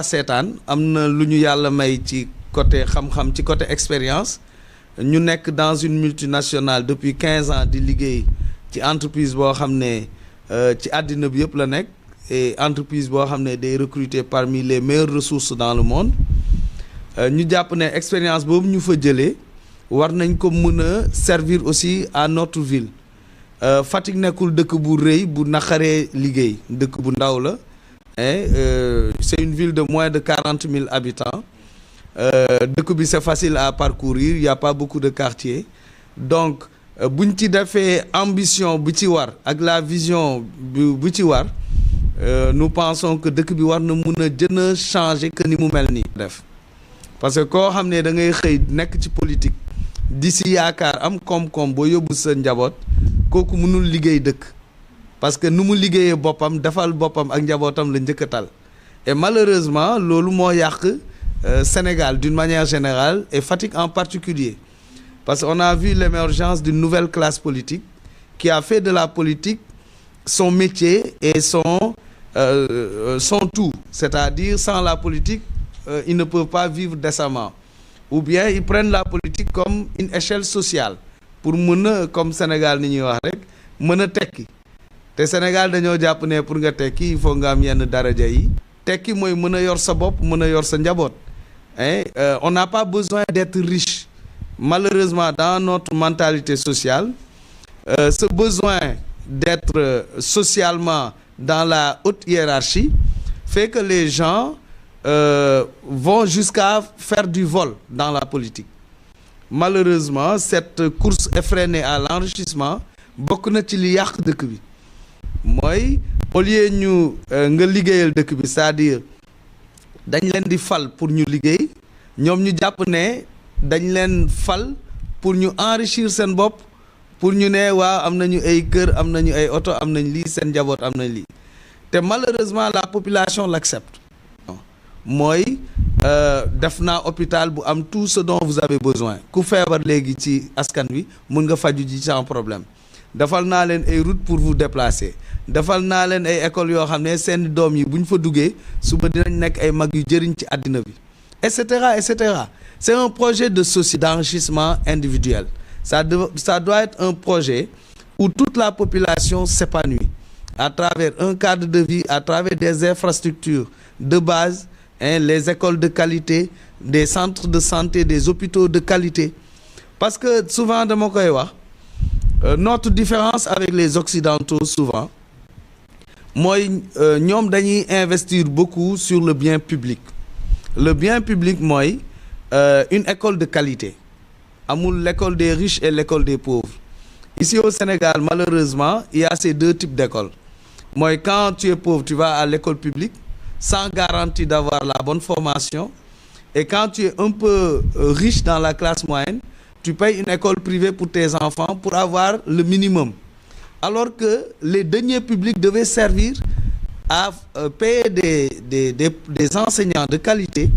seetaan am na lu ñu yàlla may ci côté xam-xam ci côté expérience ñu nekk dans une multinationale depuis 15 ans di liggéey ci entreprise boo xam ne ci àddina bi yëpp la nekk et entreprise boo xam ne day recruter parmi les meilleures ressources dans le monde ñu jàpp ne expérience boobu ñu fa jëlee war nañ ko mën a servir aussi à notre ville Fatick nekkul dëkk bu rëy bu naqaree liggéey dëkk bu ndaw la c'est une ville de moins de 40 000 habitants dëkk bi c'est facile à parcourir il y a pas beaucoup de quartiers donc buñ ci defee ambition bu ci war ak la vision bu ci war nous pensons que dëkk bi war na mun a gën a changer que ni mu mel nii def parce que koo xam ne da ngay xëy nekk ci politique di si yaakaar am koom-koom boo yóbbu sa njaboot kooku mënul liggéey dëkk parce que nu mu liggéeyee boppam defal boppam ak njabootam la njëkk a tal et malheureusement loolu moo yàq Sénégal d'une manière générale et Fatick en particulier parce qu'on a vu l'émergence d'une nouvelle classe politique qui a fait de la politique son métier et son tout, c'est-à-dire sans la politique ils ne peuvent pas vivre décemment ou bien ils prennent la politique comme une échelle sociale pour mën a comme Sénégal ni ñuy wax rek mën a tekki te Sénégal dañoo jàpp ne pour nga tekki il faut nga am yenn daraja yi tekki mooy mën a yor sa bopp mën a yor sa njaboot on n'a pas besoin d'être riche malheureusement dans notre mentalité sociale ce besoin d'être socialement dans la haute hiérarchie fait que les gens vont jusqu'à faire du vol dans la politique malheureusement cette course effrénée à l'enrichissement bokk na ci li yàq dëkk bi mooy au lieu ñu nga liggéeyal dëkk bi c'est-à-dire dañ leen di fal pour ñu liggéey ñoom ñu jàpp ne dañ leen fal pour ñu enrichir seen bopp pour ñu ne waaw am nañu ay kër am nañu ay oto am nañ lii seen njaboot am nañ lii te malheureusement la population l'accepte mooy def naa hôpital bu am tout ce dont vous avez besoin ku feebar léegi ci askan wi mun nga faju ji sans problème defal naa leen ay route pour vous déplacer defal naa leen ay écoles yoo xam ne seen doom yi bu ñu fa duggee suba dinañ nekk ay mag yu jëriñ ci àddina bi et cetera et cetera c'est un projet de société d'enrichissement individuel ça doit être un projet où toute la population s'épanouit à travers un cadre de vie à travers des infrastructures de base les écoles de qualité des centres de santé des hôpitaux de qualité parce que souvent dama koy wax notre différence avec les occidentaux souvent mooy ñoom dañuy investir beaucoup sur le bien public mooy une école de qualité amul l'école des riches et l'école des pauvres ici au Sénégal malheureusement il y a ces deux types d'écoles mooy quand tu es pauvre tu vas à l'école publique sans garantie d'avoir la bonne formation et quand tu es un peu riche dans la classe moyenne tu payes une école privée pour tes enfants pour avoir le minimum alors que les deniers publics devaient servir à payer des enseignants de qualité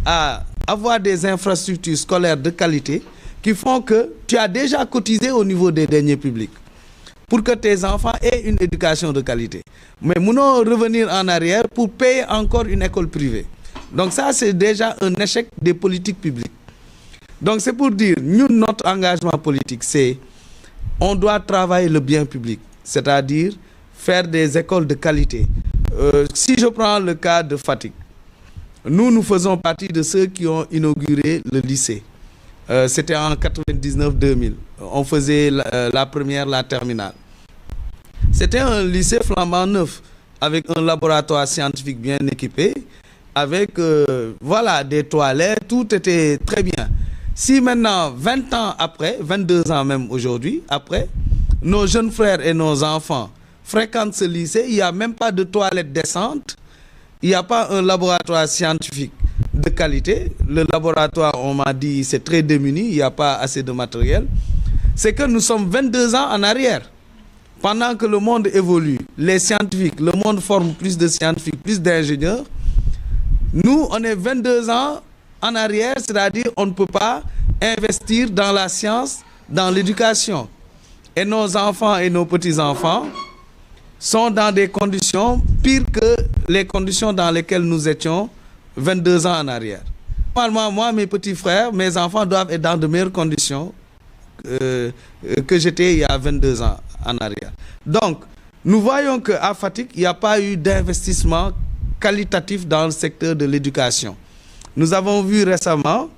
à avoir des infrastructures scolaires de qualité qui font que tu as déjà cotisé au niveau des deniers publics pour que tes enfants aient une éducation de qualité mais mënoo revenir en arrière pour payer encore une école privée donc ça c'est déjà un échec des politiques publiques donc c'est pour dire ñun notre engagement politique c'est on doit travailler le bien public c'est-à-dire faire des écoles de qualité si je prends le cas de Fatick nous faisons partie de ceux qui ont inauguré le lycée c'était en 99-2000 on faisait la première la terminale c'était un lycée flambant neuf avec un laboratoire scientifique bien équipé avec voilà des toilettes tout était très bien si maintenant 20 ans après 22 ans même aujourd'hui après nos jeunes frères et nos enfants fréquentent ce lycée il y a même pas de toilettes décentes il y a pas un laboratoire scientifique de qualité le laboratoire on m'a dit c'est très démuni il y a pas assez de matériel c'est que nous sommes 22 ans en arrière pendant que le monde évolue les scientifiques le monde forme plus de scientifiques plus d'ingénieurs nous on est 22 ans en arrière c'est-à-dire on ne peut pas investir dans la science dans l'éducation et nos enfants et nos petits-enfants sont dans des conditions pires que les conditions dans lesquelles nous étions 22 ans en arrière. Normalement, moi, mes petits frères, mes enfants doivent être dans de meilleures conditions que j'étais il y a 22 ans en arrière. Donc, nous voyons qu'à Fatick, il n'y a pas eu d'investissement qualitatif dans le secteur de l'éducation. Nous avons vu récemment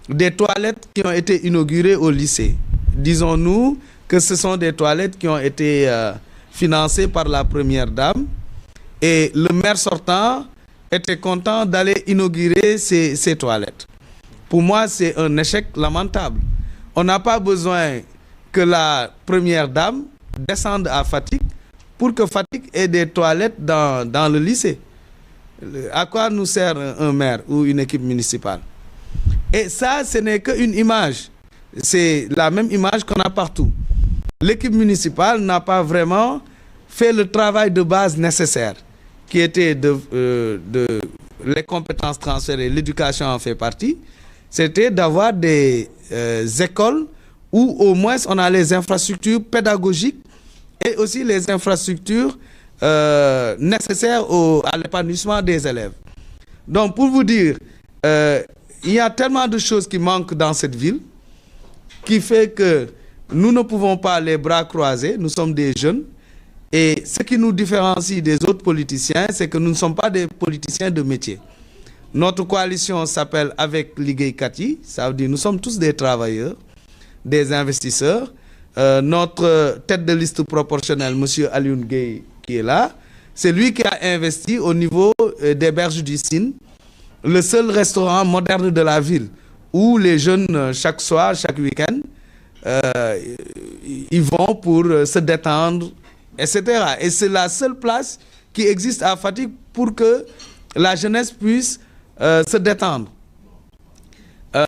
des toilettes qui ont été inaugurées au lycée. Disons-nous que ce sont des toilettes qui ont été financées par la première dame et le maire sortant était content d'aller inaugurer ces toilettes. Pour moi, c'est un échec lamentable. On n'a pas besoin que la première dame descende à Fatick pour que Fatick ait des toilettes dans le lycée. À quoi nous sert un maire ou une équipe municipale? Et ça, ce n'est qu'une image. C'est la même image qu'on a partout. L'équipe municipale n'a pas vraiment fait le travail de base nécessaire, qui était les compétences transférées, l'éducation en fait partie, c'était d'avoir des écoles où au moins on a les infrastructures pédagogiques et aussi les infrastructures nécessaires à l'épanouissement des élèves. Donc pour vous dire, il y a tellement de choses qui manquent dans cette ville qui fait que nous ne pouvons pas les bras croisés, nous sommes des jeunes et ce qui nous différencie des autres politiciens, c'est que nous ne sommes pas des politiciens de métier. Notre coalition s'appelle Avec Liggéey Kat Yi, ça veut dire nous sommes tous des travailleurs, des investisseurs. Notre tête de liste proportionnelle, M. Alioune Gueye, qui est là, c'est lui qui a investi au niveau des Berges du Sine, le seul restaurant moderne de la ville, où les jeunes, chaque soir, chaque week-end, ils vont pour se détendre, etc. Et c'est la seule place qui existe à Fatick pour que la jeunesse puisse se détendre.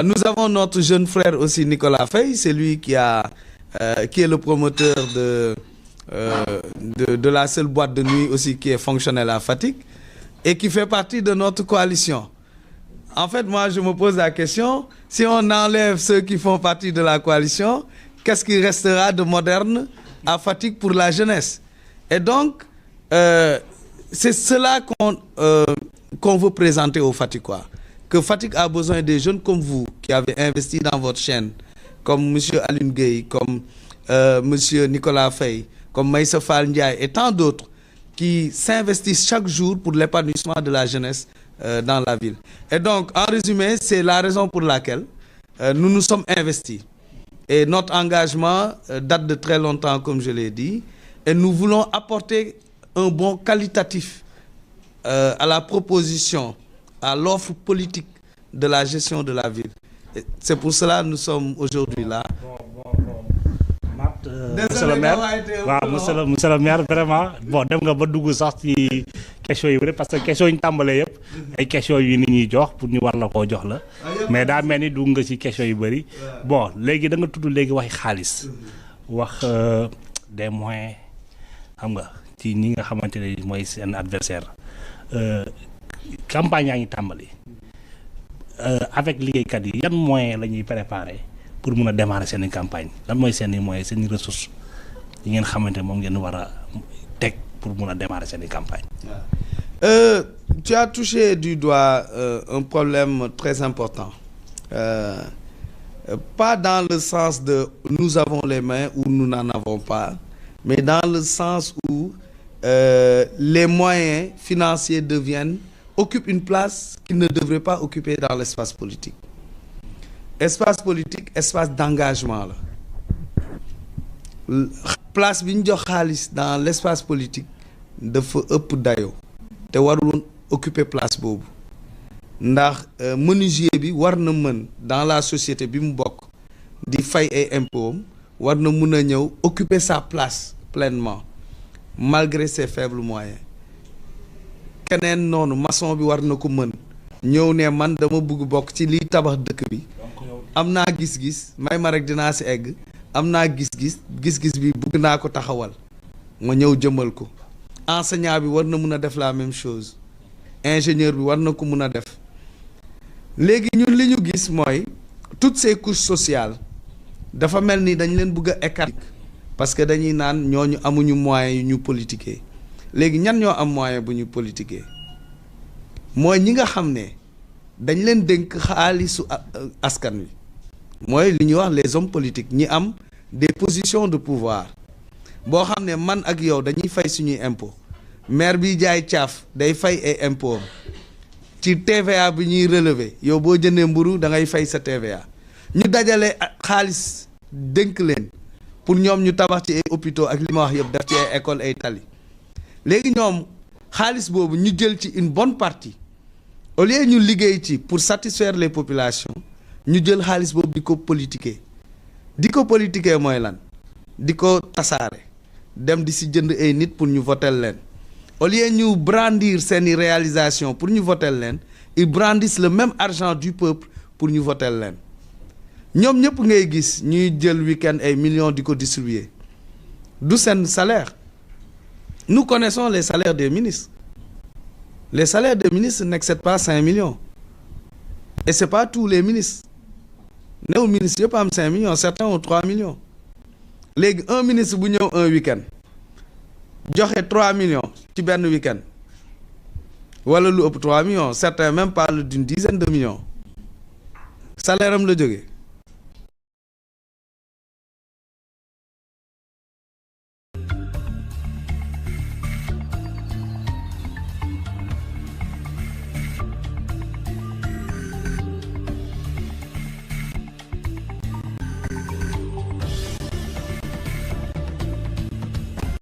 Nous avons notre jeune frère aussi, Nicolas Faye, c'est lui qui est le promoteur de la seule boîte de nuit aussi qui est fonctionnelle à Fatick et qui fait partie de notre coalition. En fait, moi, je me pose la question, si on enlève ceux qui font partie de la coalition, qu'est-ce qui restera de moderne à Fatick pour la jeunesse? Et donc, c'est cela qu'on veut présenter aux Fatickois. Que Fatick a besoin des jeunes comme vous, qui avez investi dans votre chaîne, comme M. Alioune Gueye, comme M. Nicolas Faye, comme Maïssa Fall Ndiaye et tant d'autres, qui s'investissent chaque jour pour l'épanouissement de la jeunesse dans la ville. Et donc, en résumé, c'est la raison pour laquelle nous nous sommes investis. Et notre engagement date de très longtemps, comme je l'ai dit, et nous voulons apporter un bon qualitatif à la proposition, à l'offre politique de la gestion de la ville. C'est pour cela que nous sommes aujourd'hui là. Monsieur le maire, waaw monsieur le maire vraiment bon dem nga ba dugg sax ci question yi parce que question yi ñu tàmbalee yëpp ay question yu nit ñuy jox pour ñu war la koo jox la mais daa mel ni dugg nga ci question yu bëri bon léegi da nga tudd léegi waxi xaalis wax des moyens xam nga ci ñi nga xamante ne mooy seen adversaire campagne yaa ngi tàmbali avec liggéeykat yi yan moyens la ñuy préparer pour mun a démarrer seen campagne lan mooy seen i moyens seen i ressources yi ngeen xamante moom ngeen war a teg pour mun a démarrer seen i campagne. Tu as touché du doigt un problème très important. Pas dans le sens de nous avons les mains ou nous n'en avons pas, mais dans le sens où les moyens financiers occupent une place qu'ils ne devraient pas occuper dans l'espace politique. Espace politique, espace d'engagement là. Place bi ñu jox xaalis dans l'espace politique dafa ëpp dayo te warul occuper place boobu ndax menuisier bi war na mën dans la société bi mu bokk di fay ay impôts war na mën a ñëw occuper sa place pleinement malgré ses faibles moyens. Keneen noonu maçon bi war na ko mën ñëw ne man dama bëgg bokk ci liy tabax dëkk bi. am naa gis-gis may ma rek dinaa si egg am naa gis-gis bi bëgg naa ko taxawal ma ñëw jëmal ko enseignant bi war na mun a def la même chose ingénieur bi war na ko mun a def léegi ñun li ñu gis mooy toutes ces couches sociales dafa mel ni dañ leen bëgg a écarter parce que dañuy naan ñooñu amuñu moyen yu ñu politiquer léegi ñan ñoo am moyen bu ñu politiquer mooy ñi nga xam ne dañ leen dénk xaalisu askan wi mooy li ñuy wax les hommes politiques ñi am des positions de pouvoir boo xam ne man ak yow dañuy fay suñuy impôt maire bi jaay caaf day fay ay impôt ci TVA bi ñuy relever yow boo jëndee mburu da ngay fay sa TVA ñu dajale xaalis dénk leen pour ñoom ñu tabax ci ay hôpitaux ak li ma wax yëpp def ci ay école ay tali léegi ñoom xaalis boobu ñu jël ci une bonne partie au lieu ñu liggéey ci pour satisfaire les populations ñu jël xaalis boobu di ko politiquer mooy lan di ko tasaare dem di si jënd ay nit pour ñu votel leen au lieu ñu brandir seeni réalisation pour ñu votel leen ils brandissent le même argent du peuple pour ñu votel leen ñoom ñëpp ngay gis ñuy jël week-end ay millions di ko distribuer du seen salaire. Nous connaissons les salaires des ministres. Les salaires des ministres n'excèdent pas 5 millions. Et ce n'est pas tous les ministres. Les ministres n'ont pas 5 millions, certains ont 3 millions. Un ministre qui a un week-end, il a 3 millions qui a un week-end. Ou alors 3 millions, certains même parlent d'une dizaine de millions. Salaire am le jóge